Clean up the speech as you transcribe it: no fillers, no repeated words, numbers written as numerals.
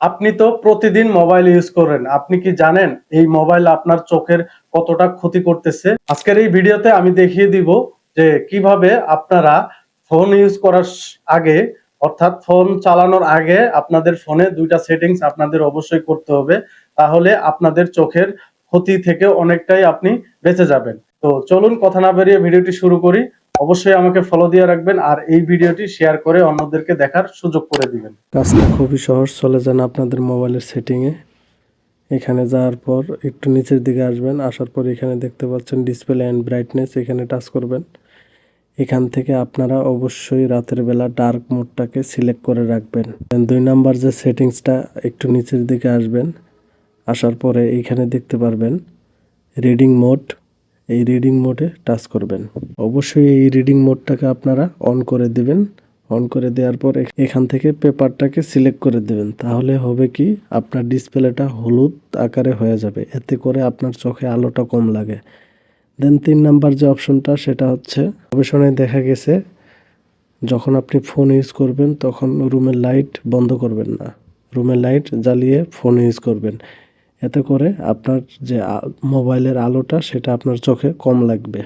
আপনি তো প্রতিদিন মোবাইল ইউজ করেন, আপনি কি জানেন এই মোবাইল আপনার চোখের কতটা ক্ষতি করতেছে? আজকের এই ভিডিওতে আমি দেখিয়ে দিব যে কিভাবে আপনারা ফোন ইউজ করার আগে, অর্থাৎ ফোন চালানোর আগে আপনাদের ফোনে দুইটা সেটিংস আপনাদের অবশ্যই করতে হবে। তাহলে আপনাদের চোখের ক্ষতি থেকে অনেকটাই আপনি বেঁচে যাবেন। তো চলুন কথা না বাড়িয়ে ভিডিওটি শুরু করি। অবশ্যই আমাকে ফলো দিয়ে রাখবেন আর এই ভিডিওটি শেয়ার করে অন্যদেরকে দেখার সুযোগ করে দিবেন। কাজটা খুবই সহজ। চলে যান আপনাদের মোবাইলের সেটিংয়ে। এখানে যাওয়ার পর একটু নিচের দিকে আসবেন, আসার পর এখানে দেখতে পাচ্ছেন ডিসপ্লে অ্যান্ড ব্রাইটনেস, এখানে টাচ করবেন। এখান থেকে আপনারা অবশ্যই রাতের বেলা ডার্ক মোডটাকে সিলেক্ট করে রাখবেন। 2 নাম্বার যে সেটিংসটা, একটু নিচের দিকে আসবেন, আসার পরে এইখানে দেখতে পারবেন রিডিং মোড। এই রিডিং মোডে টাচ করবেন। অবশ্যই এই রিডিং মোডটাকে আপনারা অন করে দিবেন। অন করে দেওয়ার পর এখান থেকে পেপারটাকে সিলেক্ট করে দেবেন। তাহলে হবে কি, আপনার ডিসপ্লেটা হলুদ আকারে হয়ে যাবে, এতে করে আপনার চোখে আলোটা কম লাগে। দেন 3 নাম্বার যে অপশনটা, সেটা হচ্ছে গবেষণায় দেখা গেছে যখন আপনি ফোন ইউজ করবেন তখন রুমের লাইট বন্ধ করবেন না, রুমের লাইট জ্বালিয়ে ফোন ইউজ করবেন। এতে করে আপনার যে মোবাইলের আলোটা সেটা আপনার চোখে কম লাগবে।